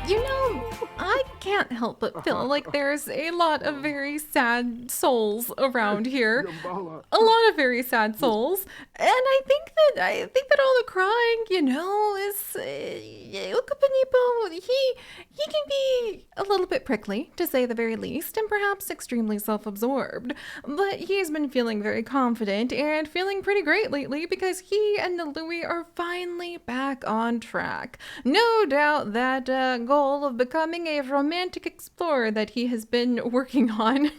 You know, I can't help but feel like there's a lot of very sad souls around here. A lot of very sad souls, and I think that all the crying, is Ukapanipo. He can be a little bit prickly, to say the very least, and perhaps extremely self-absorbed. But he's been feeling very confident and feeling pretty great lately because he and Louie are finally back on track. No doubt that goal of becoming a romantic explorer that he has been working on.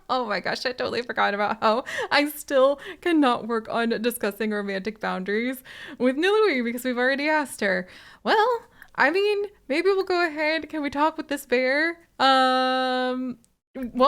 Oh my gosh, I totally forgot about how I still cannot work on discussing romantic boundaries with Nilui because we've already asked her. Well, I mean, maybe we'll go ahead. Can we talk with this bear? Well,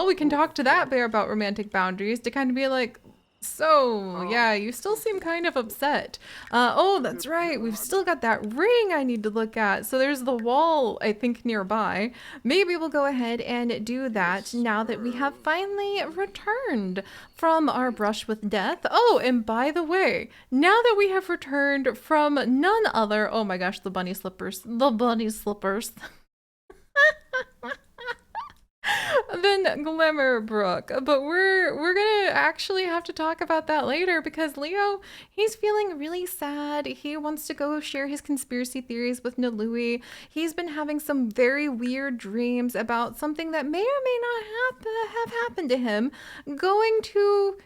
we can talk to that bear about romantic boundaries to kind of be like, so, yeah, you still seem kind of upset. Oh, that's right. We've still got that ring I need to look at. So there's the wall, I think, nearby. Maybe we'll go ahead and do that now that we have finally returned from our brush with death. Oh, and by the way, now that we have returned from none other, oh my gosh, the bunny slippers, than Glimmerbrook. But we're gonna actually have to talk about that later because Leo, he's feeling really sad. He wants to go share his conspiracy theories with Nalui. He's been having some very weird dreams about something that may or may not have happened to him, going to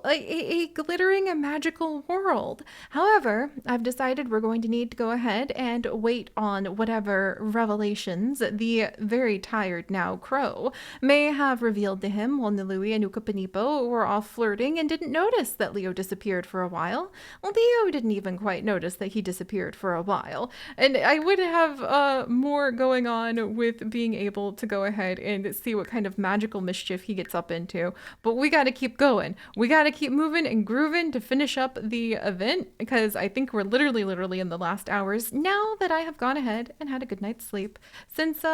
a glittering and magical world. However, I've decided we're going to need to go ahead and wait on whatever revelations the very tired now crow may have revealed to him while Nilui and Ukapanipo were off flirting and didn't notice that Leo disappeared for a while. Leo didn't even quite notice that he disappeared for a while. And I would have more going on with being able to go ahead and see what kind of magical mischief he gets up into. But we got to keep going. We got to keep moving and grooving to finish up the event because I think we're literally in the last hours now that I have gone ahead and had a good night's sleep. Since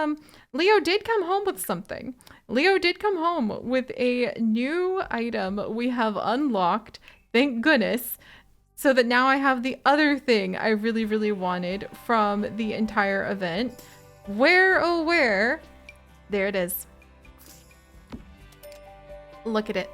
Leo did come home with something. Leo did come home with a new item we have unlocked. Thank goodness. So that now I have the other thing I really wanted from the entire event. Where, oh where? There it is. Look at it.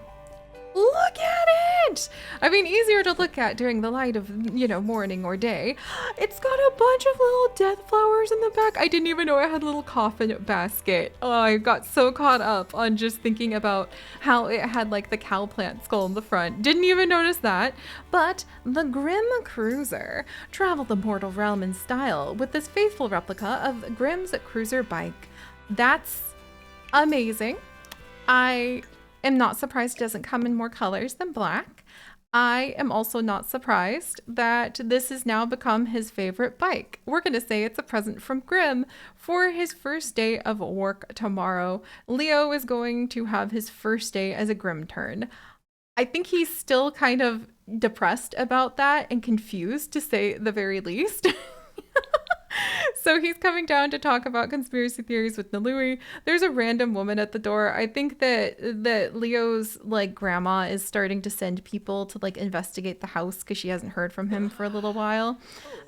Look at it! I mean, easier to look at during the light of, morning or day. It's got a bunch of little death flowers in the back. I didn't even know it had a little coffin basket. Oh, I got so caught up on just thinking about how it had like the cow plant skull in the front. Didn't even notice that. But the Grim Cruiser traveled the mortal realm in style with this faithful replica of Grim's cruiser bike. That's amazing. I am not surprised it doesn't come in more colors than black. I am also not surprised that this has now become his favorite bike. We're going to say it's a present from Grim for his first day of work tomorrow. Leo is going to have his first day as a Grim turn. I think he's still kind of depressed about that and confused, to say the very least. So he's coming down to talk about conspiracy theories with Nalui. There's a random woman at the door. I think that Leo's grandma is starting to send people to investigate the house because she hasn't heard from him for a little while.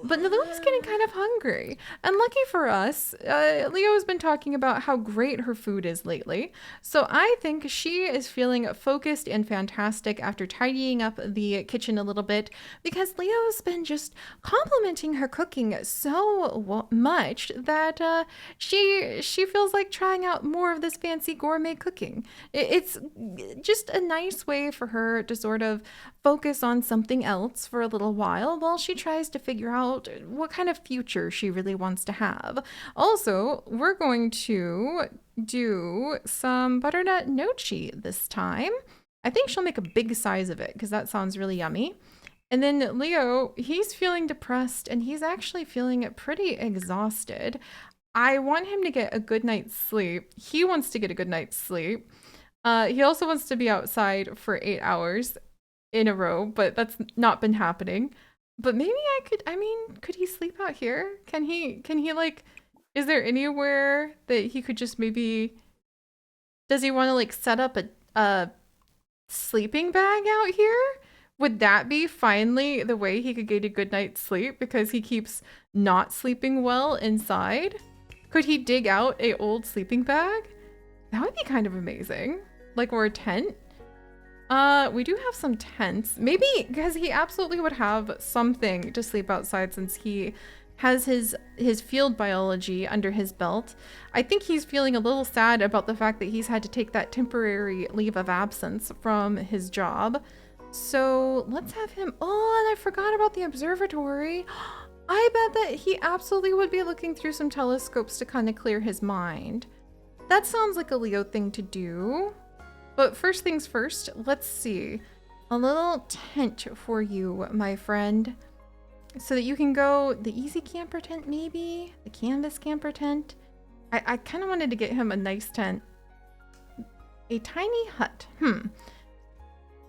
But Nalui's getting kind of hungry. And lucky for us, Leo has been talking about how great her food is lately. So I think she is feeling focused and fantastic after tidying up the kitchen a little bit because Leo's been just complimenting her cooking so much that she feels like trying out more of this fancy gourmet cooking. It's just a nice way for her to sort of focus on something else for a little while she tries to figure out what kind of future she really wants to have. Also, we're going to do some butternut nochi this time. I think she'll make a big size of it because that sounds really yummy. And then Leo, he's feeling depressed and he's actually feeling pretty exhausted. I want him to get a good night's sleep. He wants to get a good night's sleep. He also wants to be outside for 8 hours in a row, but that's not been happening. But maybe could he sleep out here? Can he is there anywhere that he could just maybe, does he want to set up a sleeping bag out here? Would that be finally the way he could get a good night's sleep because he keeps not sleeping well inside? Could he dig out a old sleeping bag? That would be kind of amazing. Like, or a tent. We do have some tents. Maybe because he absolutely would have something to sleep outside since he has his field biology under his belt. I think he's feeling a little sad about the fact that he's had to take that temporary leave of absence from his job. So let's have him. Oh, and I forgot about the observatory. I bet that he absolutely would be looking through some telescopes to kind of clear his mind. That sounds like a Leo thing to do. But first things first, let's see. A little tent for you, my friend. So that you can go the easy camper tent, maybe? The canvas camper tent? I kind of wanted to get him a nice tent. A tiny hut.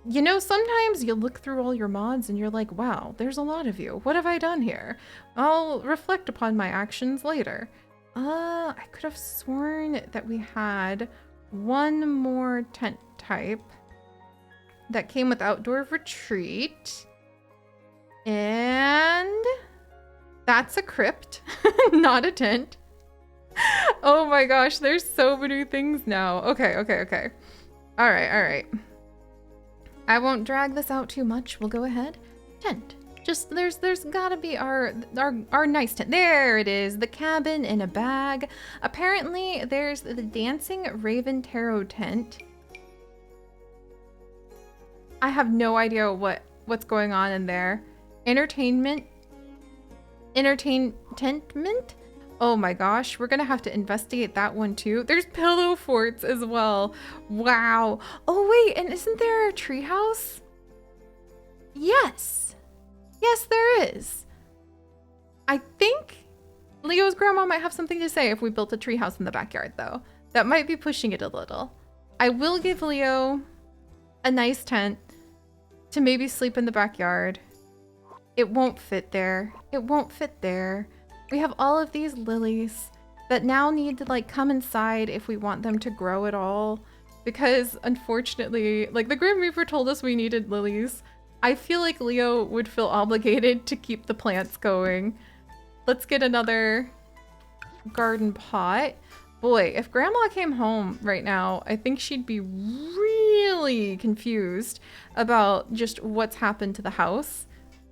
You know, sometimes you look through all your mods and you're like, wow, there's a lot of you. What have I done here? I'll reflect upon my actions later. I could have sworn that we had one more tent type that came with outdoor retreat. And that's a crypt, not a tent. Oh my gosh, there's so many things now. Okay. All right. I won't drag this out too much. We'll go ahead. Tent. Just there's gotta be our nice tent. There it is. The cabin in a bag. Apparently there's the Dancing Raven Tarot tent. I have no idea what's going on in there. Entertainment. Oh my gosh, we're gonna have to investigate that one too. There's pillow forts as well. Wow. Oh wait, and isn't there a treehouse? Yes. Yes, there is. I think Leo's grandma might have something to say if we built a treehouse in the backyard, though. That might be pushing it a little. I will give Leo a nice tent to maybe sleep in the backyard. It won't fit there. It won't fit there. We have all of these lilies that now need to like come inside if we want them to grow at all. Because unfortunately, like the Grim Reaper told us we needed lilies. I feel like Leo would feel obligated to keep the plants going. Let's get another garden pot. Boy, if Grandma came home right now, I think she'd be really confused about just what's happened to the house.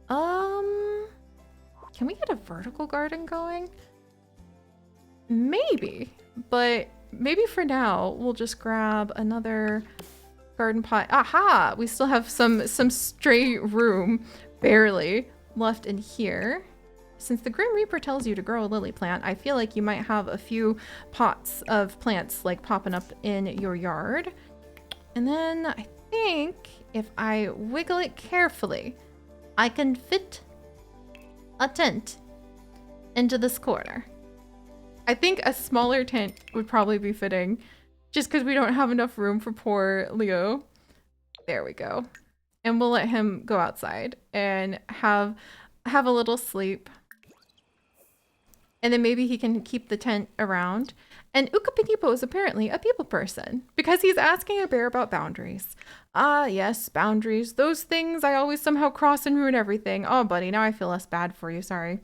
Can we get a vertical garden going? Maybe, but maybe for now we'll just grab another garden pot. Aha! We still have some stray room, barely, left in here. Since the Grim Reaper tells you to grow a lily plant, I feel like you might have a few pots of plants like popping up in your yard. And then I think if I wiggle it carefully, I can fit a tent into this corner. I think a smaller tent would probably be fitting just because we don't have enough room for poor Leo. There we go. And we'll let him go outside and have a little sleep. And then maybe he can keep the tent around. And Ukapinipo is apparently a people person because he's asking a bear about boundaries. Ah, yes, boundaries. Those things I always somehow cross and ruin everything. Oh, buddy, now I feel less bad for you. Sorry.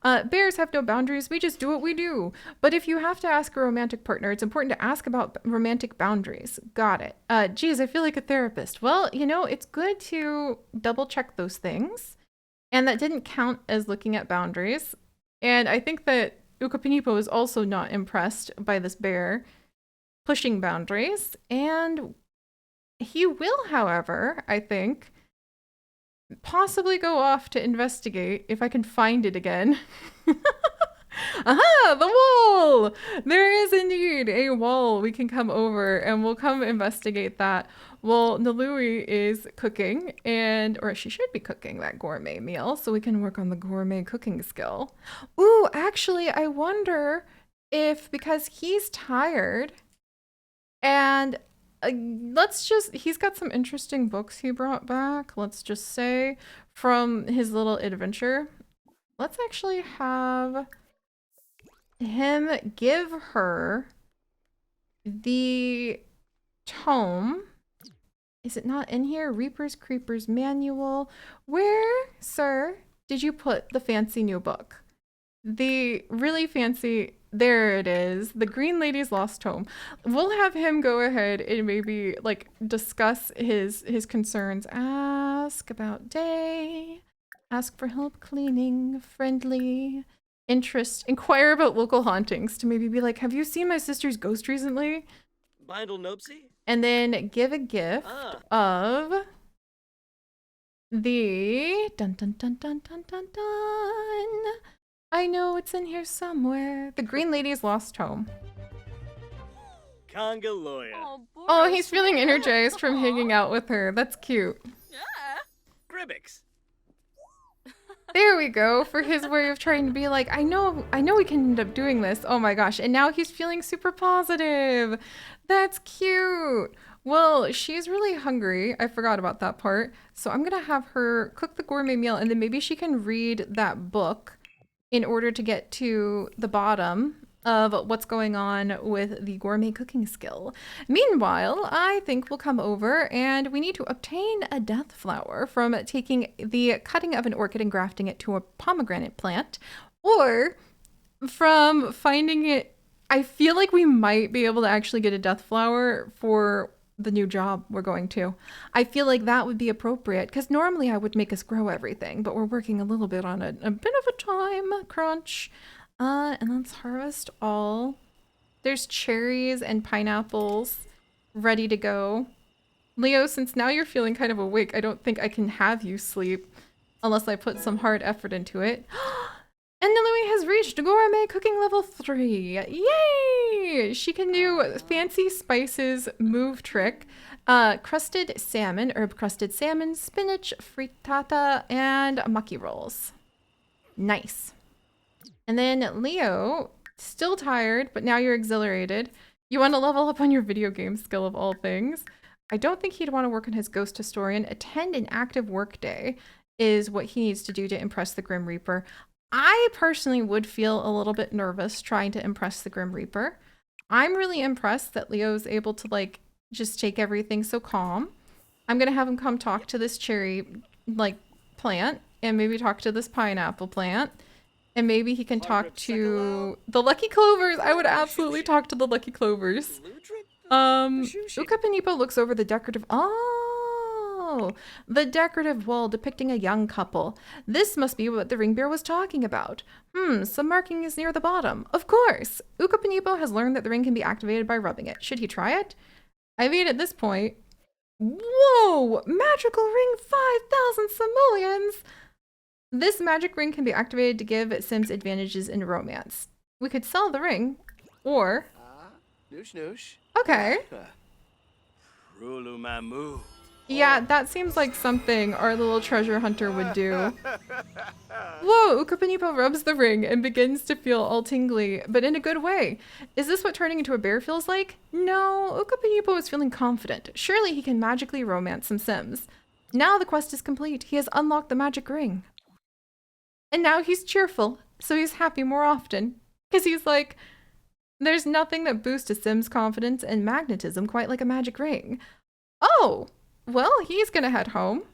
Bears have no boundaries. We just do what we do. But if you have to ask a romantic partner, it's important to ask about romantic boundaries. Got it. Geez, I feel like a therapist. Well, you know, it's good to double check those things. And that didn't count as looking at boundaries. And I think that Ukapinipo is also not impressed by this bear pushing boundaries. And he will, however, I think, possibly go off to investigate if I can find it again. Aha! The wall! There is indeed a wall we can come over and we'll come investigate that. Well, Nalui is cooking or she should be cooking that gourmet meal so we can work on the gourmet cooking skill. Ooh, actually, I wonder if because he's tired and he's got some interesting books he brought back, let's just say, from his little adventure. Let's actually have him give her the tome Is it not in here? Reapers, Creepers Manual. Where, sir, did you put the fancy new book? The really fancy, there it is. The Green Lady's Lost Home. We'll have him go ahead and maybe like discuss his concerns. Ask about day. Ask for help cleaning. Friendly. Interest. Inquire about local hauntings. To maybe be like, have you seen my sister's ghost recently? Bindle Nopsy? And then give a gift of the dun dun dun dun dun dun dun. I know it's in here somewhere. The Green Lady's Lost Home. Conga lawyer. Oh, he's feeling energized from hanging out with her. That's cute. Gribbix. There we go, for his way of trying to be like, I know we can end up doing this. Oh my gosh, and now he's feeling super positive. That's cute. Well, she's really hungry. I forgot about that part. So I'm gonna have her cook the gourmet meal and then maybe she can read that book in order to get to the bottom of what's going on with the gourmet cooking skill. Meanwhile, I think we'll come over and we need to obtain a death flower from taking the cutting of an orchid and grafting it to a pomegranate plant, or from finding it. I feel like we might be able to actually get a death flower for the new job we're going to. I feel like that would be appropriate because normally I would make us grow everything, but we're working a little bit on a bit of a time crunch. And let's harvest all. There's cherries and pineapples ready to go. Leo, since now you're feeling kind of awake, I don't think I can have you sleep unless I put some hard effort into it. And Nalui has reached gourmet cooking level 3. Yay! She can do fancy spices move trick, crusted salmon, herb crusted salmon, spinach, frittata, and maki rolls. Nice. And then Leo, still tired, but now you're exhilarated. You want to level up on your video game skill of all things. I don't think he'd want to work on his ghost historian. Attend an active work day is what he needs to do to impress the Grim Reaper. I personally would feel a little bit nervous trying to impress the Grim Reaper. I'm really impressed that Leo's able to like just take everything so calm. I'm going to have him come talk to this cherry like plant and maybe talk to this pineapple plant. And maybe he can talk to the Lucky Clovers. I would absolutely talk to the Lucky Clovers. Ukapinipo looks over the decorative... Oh! The decorative wall depicting a young couple. This must be what the ring bear was talking about. Some marking is near the bottom. Of course! Ukapinipo has learned that the ring can be activated by rubbing it. Should he try it? I mean, at this point... Whoa! Magical ring 5,000 simoleons! This magic ring can be activated to give Sims advantages in romance. We could sell the ring, or... Noosh noosh. Okay. Rulumamu. Yeah, that seems like something our little treasure hunter would do. Whoa, Ukapinipo rubs the ring and begins to feel all tingly, but in a good way. Is this what turning into a bear feels like? No, Ukapinipo is feeling confident. Surely he can magically romance some Sims. Now the quest is complete. He has unlocked the magic ring. And now he's cheerful, so he's happy more often. Because he's like, there's nothing that boosts a Sim's confidence and magnetism quite like a magic ring. Oh, well, he's gonna head home.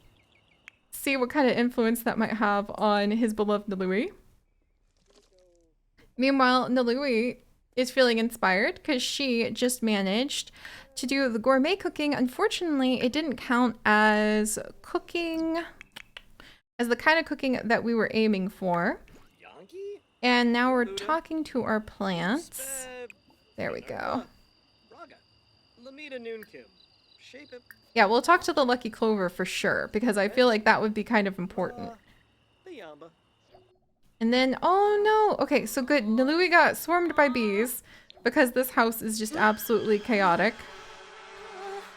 See what kind of influence that might have on his beloved Nalui. Meanwhile, Nalui is feeling inspired because she just managed to do the gourmet cooking. Unfortunately, it didn't count as cooking... as the kind of cooking that we were aiming for. And now we're talking to our plants. There we go. Yeah, we'll talk to the Lucky Clover for sure, because I feel like that would be kind of important. And then, oh no! Okay, so good. Nalui got swarmed by bees, because this house is just absolutely chaotic.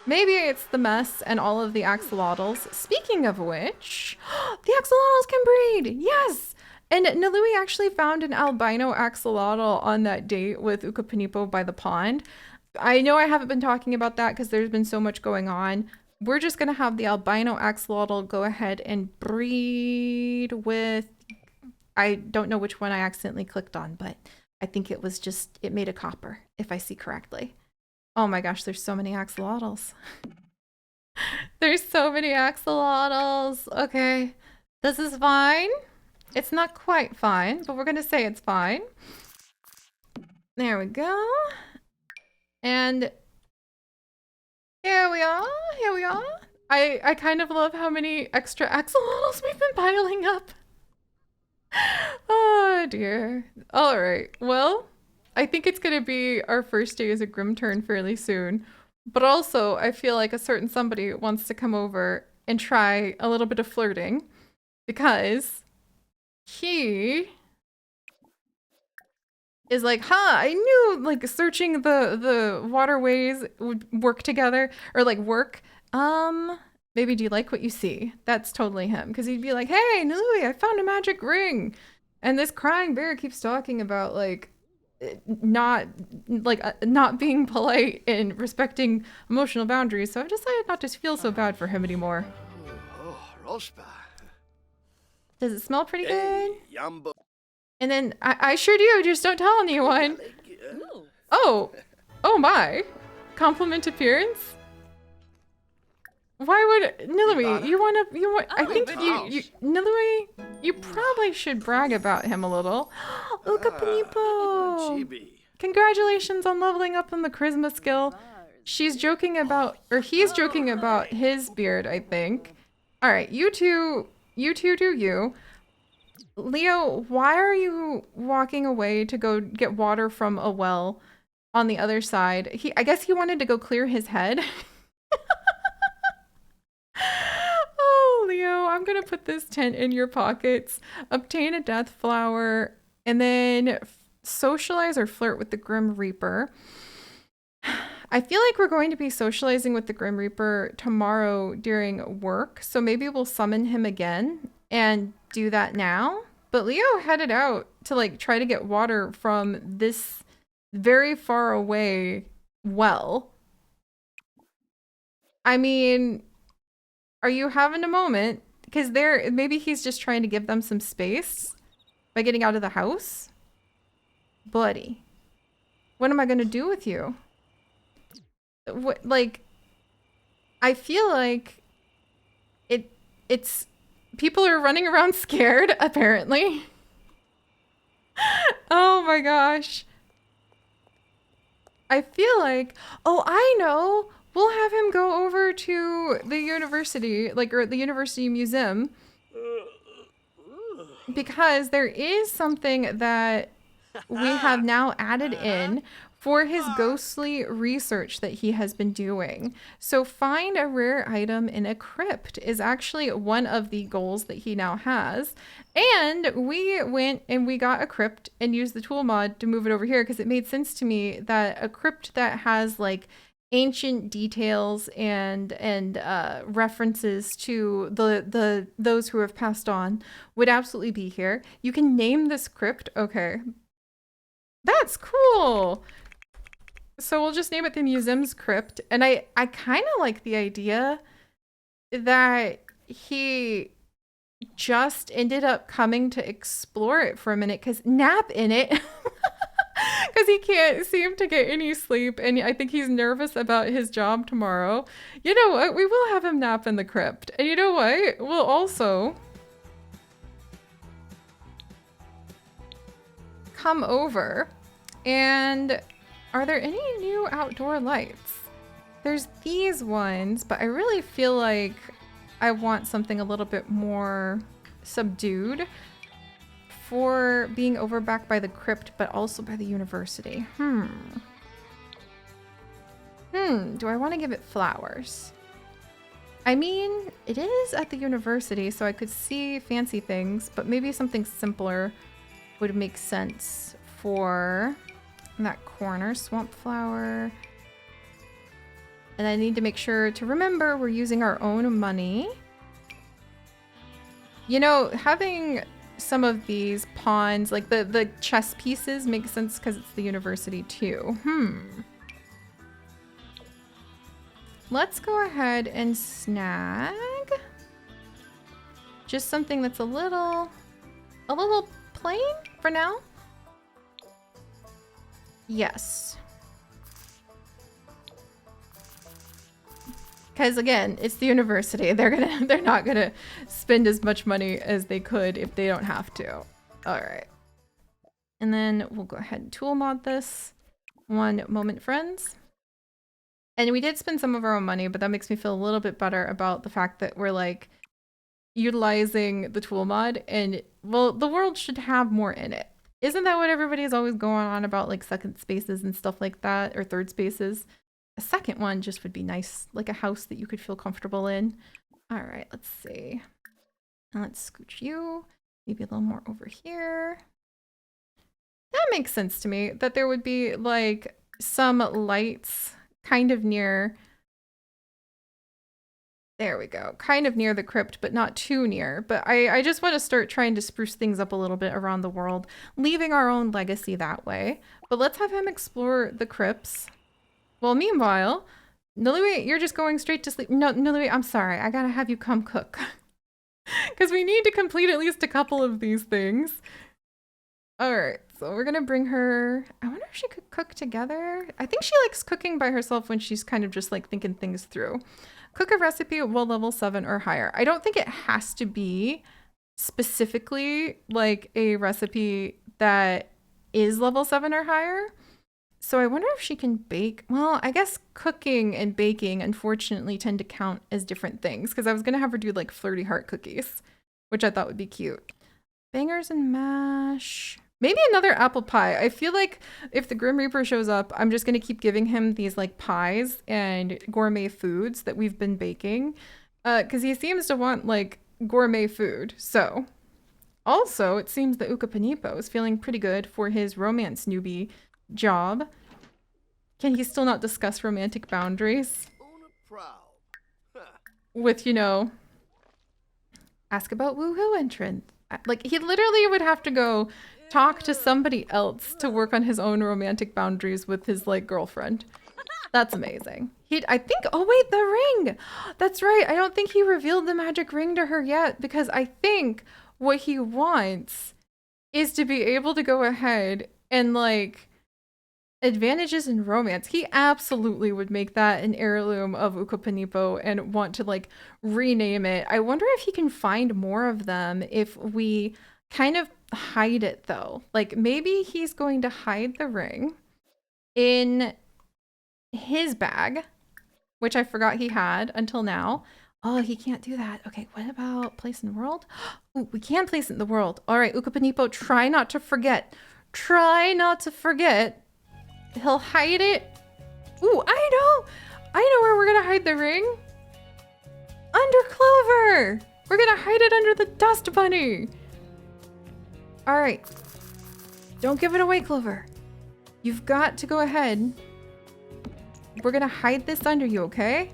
Maybe it's the mess and all of the axolotls. Speaking of which, the axolotls can breed! Yes! And Nalui actually found an albino axolotl on that date with Ukapinipo by the pond. I know I haven't been talking about that because there's been so much going on. We're just going to have the albino axolotl go ahead and breed with... I don't know which one I accidentally clicked on, but I think it was just... it made a copper, if I see correctly. Oh my gosh, there's so many axolotls. There's so many axolotls. Okay, this is fine. It's not quite fine, but we're gonna say it's fine. There we go. And here we are. Here we are. I kind of love how many extra axolotls we've been piling up. Oh dear. All right. Well, I think it's gonna be our first day as a Grim turn fairly soon. But also, I feel like a certain somebody wants to come over and try a little bit of flirting because he is like, huh, I knew like searching the waterways would work together or like work. Maybe do you like what you see? That's totally him because he'd be like, hey, Nilui, I found a magic ring. And this crying bear keeps talking about like not being polite and respecting emotional boundaries, so I've decided not to feel so bad for him anymore. Oh, Rospa. Does it smell pretty good? Yambo. And then I sure do, just don't tell anyone. Oh my, compliment appearance. Why would Nilui? You want? I think Nilui, you probably should brag about him a little. Uka Panipo. Congratulations on leveling up on the charisma skill. She's joking about, or he's joking about his beard, I think. All right, you two do you. Leo, why are you walking away to go get water from a well on the other side? I guess he wanted to go clear his head. Oh, Leo, I'm gonna put this tent in your pockets, obtain a death flower, and then socialize or flirt with the Grim Reaper. I feel like we're going to be socializing with the Grim Reaper tomorrow during work, so maybe we'll summon him again and do that now. But Leo headed out to like try to get water from this very far away well. I mean, are you having a moment? Because maybe he's just trying to give them some space by getting out of the house. Buddy, what am I gonna do with you? What, like, I feel like it's people are running around scared, apparently. Oh my gosh. I feel like, oh, I know. We'll have him go over to the university, like, or the university museum, because there is something that we have now added in for his ghostly research that he has been doing. So find a rare item in a crypt is actually one of the goals that he now has. And we went and we got a crypt and used the tool mod to move it over here because it made sense to me that a crypt that has like ancient details and references to those who have passed on would absolutely be here. You can name this crypt. Okay. That's cool. So we'll just name it the museum's crypt. And I kind of like the idea that he just ended up coming to explore it for a minute, because nap in it. Because he can't seem to get any sleep, and I think he's nervous about his job tomorrow. You know what? We will have him nap in the crypt. And you know what? We'll also come over and are there any new outdoor lights? There's these ones, but I really feel like I want something a little bit more subdued for being over back by the crypt, but also by the university. Do I want to give it flowers? I mean, it is at the university, so I could see fancy things, but maybe something simpler would make sense for that corner. Swamp flower. And I need to make sure to remember we're using our own money. You know, having some of these pawns, like the chess pieces, makes sense because it's the university too. Let's go ahead and snag just something that's a little plain for now. Yes. Because again, it's the university. They're not gonna spend as much money as they could if they don't have to. All right. And then we'll go ahead and tool mod this. One moment, friends. And we did spend some of our own money, but that makes me feel a little bit better about the fact that we're like utilizing the tool mod, and well, the world should have more in it. Isn't that what everybody's always going on about, like second spaces and stuff like that, or third spaces? A second one just would be nice, like a house that you could feel comfortable in. All right, let's see. And let's scooch you, maybe a little more over here. That makes sense to me, that there would be like some lights kind of near, there we go, kind of near the crypt, but not too near. But I just want to start trying to spruce things up a little bit around the world, leaving our own legacy that way. But let's have him explore the crypts. Well, meanwhile, Nilui, you're just going straight to sleep. No, Nilui, I'm sorry, I gotta have you come cook. Because we need to complete at least a couple of these things. All right, so we're gonna bring her, I wonder if she could cook together. I think she likes cooking by herself when she's kind of just like thinking things through. Cook a recipe at level 7 or higher. I don't think it has to be specifically like a recipe that is level 7 or higher. So I wonder if she can bake. Well, I guess cooking and baking unfortunately tend to count as different things, because I was gonna have her do like flirty heart cookies, which I thought would be cute. Bangers and mash. Maybe another apple pie. I feel like if the Grim Reaper shows up, I'm just going to keep giving him these like pies and gourmet foods that we've been baking. Because he seems to want like gourmet food. So also it seems that Ukapanipo is feeling pretty good for his romance newbie job. Can he still not discuss romantic boundaries? With, you know, ask about woohoo entrance. Like he literally would have to go talk to somebody else to work on his own romantic boundaries with his like girlfriend. That's amazing. I think, oh wait, the ring. That's right. I don't think he revealed the magic ring to her yet, because I think what he wants is to be able to go ahead and like advantages in romance. He absolutely would make that an heirloom of Ukapanipo and want to like rename it. I wonder if he can find more of them if we kind of hide it though. Like maybe he's going to hide the ring in his bag, which I forgot he had until now. Oh, he can't do that. Okay, what about place in the world? Ooh, we can place it in the world. All right, Ukapanipo, try not to forget. Try not to forget. He'll hide it. Ooh, I know where we're gonna hide the ring. Under Clover. We're gonna hide it under the dust bunny. All right. Don't give it away, Clover. You've got to go ahead. We're gonna hide this under you, okay?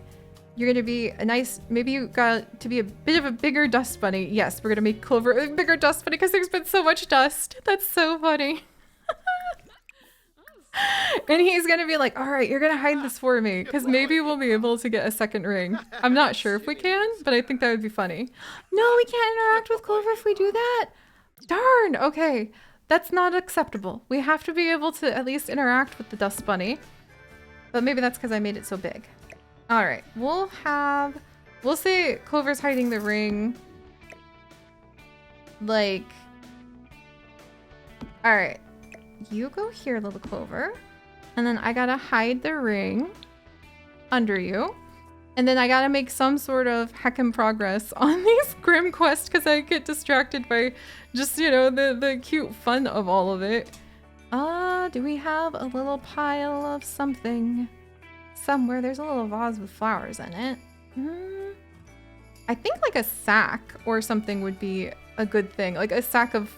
You're gonna be a nice, maybe you got to be a bit of a bigger dust bunny. Yes, we're gonna make Clover a bigger dust bunny because there's been so much dust. That's so funny. And he's gonna be like, all right, you're gonna hide this for me, because maybe we'll be able to get a second ring. I'm not sure if we can, but I think that would be funny. No, we can't interact with Clover if we do that. Darn, okay. That's not acceptable. We have to be able to at least interact with the dust bunny. But maybe that's because I made it so big. All right, we'll say Clover's hiding the ring. Like, all right. You go here, little Clover. And then I gotta hide the ring under you. And then I gotta make some sort of heckin' progress on these Grim quests because I get distracted by just, you know, the cute fun of all of it. Do we have a little pile of something? Somewhere there's a little vase with flowers in it. I think like a sack or something would be a good thing. Like a sack of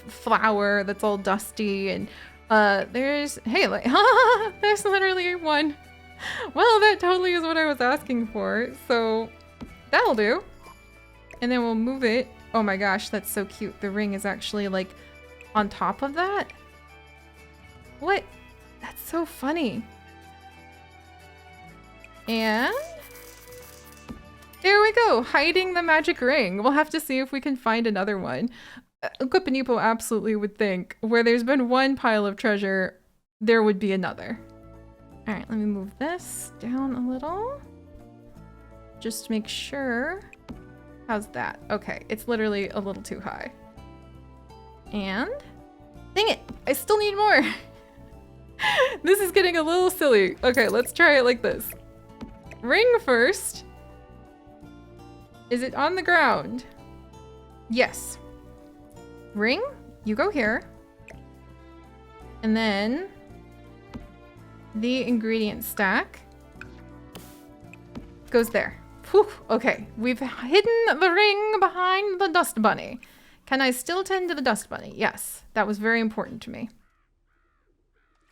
flour that's all dusty, and there's, hey, like, there's literally one. Well, that totally is what I was asking for, so that'll do. And then we'll move it. Oh my gosh, that's so cute. The ring is actually like on top of that. What? That's so funny. And there we go, hiding the magic ring. We'll have to see if we can find another one. Ukapanipo absolutely would think where there's been one pile of treasure, there would be another. All right, let me move this down a little. just to make sure. How's that? Okay, it's literally a little too high. And dang it, I still need more. This is getting a little silly. Okay, let's try it like this. Ring first. Is it on the ground? Yes. Ring, you go here. And then the ingredient stack goes there. Whew, okay, we've hidden the ring behind the dust bunny. Can I still tend to the dust bunny? Yes, that was very important to me.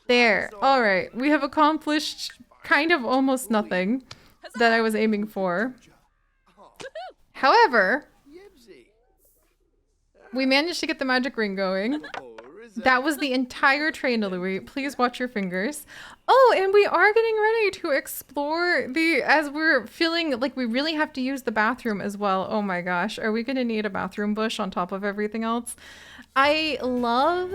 There, all right, we have accomplished kind of almost nothing that I was aiming for. However, we managed to get the magic ring going. That was the entire train, Louis. Please watch your fingers. Oh, and we are getting ready to explore as we're feeling like we really have to use the bathroom as well. Oh my gosh, are we gonna need a bathroom bush on top of everything else? I love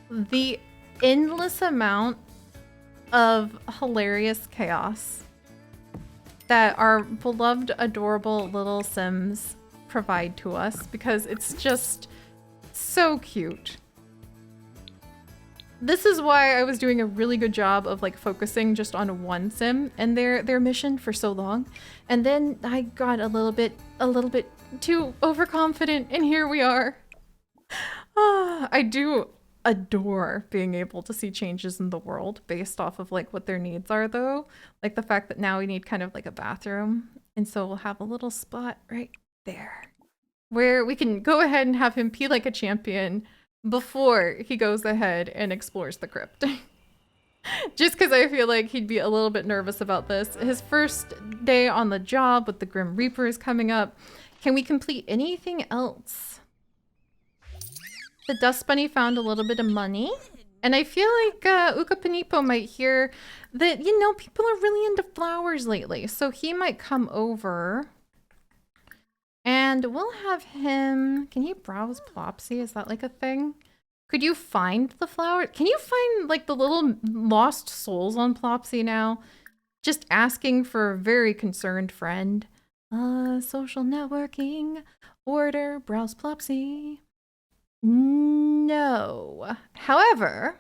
the endless amount of hilarious chaos that our beloved, adorable little Sims provide to us, because it's just so cute. This is why I was doing a really good job of like focusing just on one sim and their mission for so long. And then I got a little bit too overconfident, and here we are. I do adore being able to see changes in the world based off of like what their needs are, though. Like the fact that now we need kind of like a bathroom, and so we'll have a little spot right there where we can go ahead and have him pee like a champion before he goes ahead and explores the crypt. Just because I feel like he'd be a little bit nervous about this. His first day on the job with the Grim Reaper is coming up. Can we complete anything else? The Dust Bunny found a little bit of money. And I feel like Ukapanipo might hear that, you know, people are really into flowers lately. So he might come over. And we'll have him... Can you browse Plopsy? Is that like a thing? Could you find the flower? Can you find like the little lost souls on Plopsy now? Just asking for a very concerned friend. Social networking. Order. Browse Plopsy. No. However...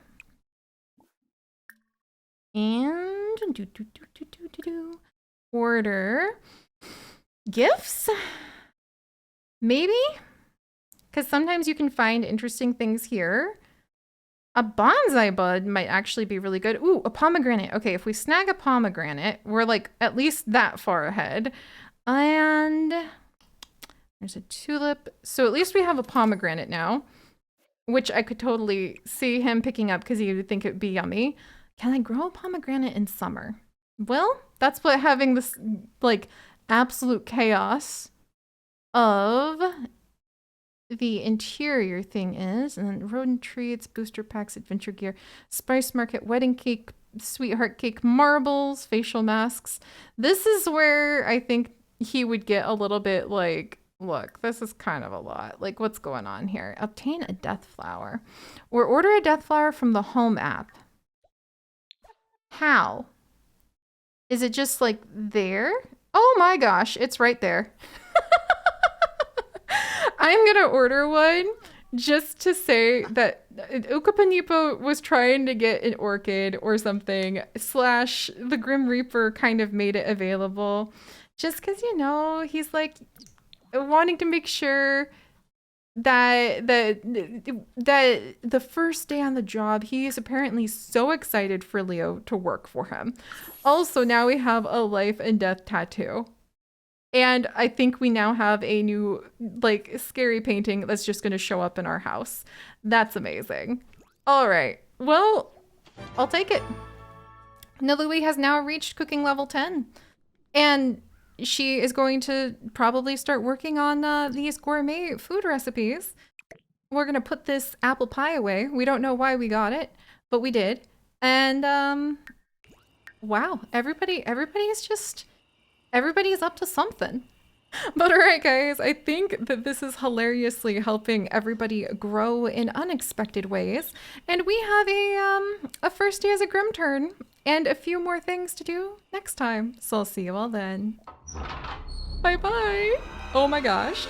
And... Order... Gifts? Maybe? Because sometimes you can find interesting things here. A bonsai bud might actually be really good. Ooh, a pomegranate. Okay, if we snag a pomegranate, we're like at least that far ahead. And there's a tulip. So at least we have a pomegranate now, which I could totally see him picking up because he would think it would be yummy. Can I grow a pomegranate in summer? Well, that's what having this like absolute chaos of the interior thing is. And then rodent treats, booster packs, adventure gear, spice market, wedding cake, sweetheart cake, marbles, facial masks. This is where I think he would get a little bit like, look, this is kind of a lot. Like, what's going on here? Obtain a death flower or order a death flower from the home app. How? Is it just like there? Oh my gosh, it's right there. I'm gonna order one just to say that Ukapanipo was trying to get an orchid or something, / the Grim Reaper kind of made it available. Just because, you know, he's like wanting to make sure that the first day on the job, he is apparently so excited for Leo to work for him. Also, now we have a life and death tattoo. And I think we now have a new, like, scary painting that's just going to show up in our house. That's amazing. All right. Well, I'll take it. Nilui has now reached cooking level 10. And she is going to probably start working on these gourmet food recipes. We're going to put this apple pie away. We don't know why we got it, but we did. And, wow, everybody's up to something. But all right, guys, I think that this is hilariously helping everybody grow in unexpected ways. And we have a first day as a Grim turn and a few more things to do next time. So I'll see you all then. Bye bye. Oh my gosh.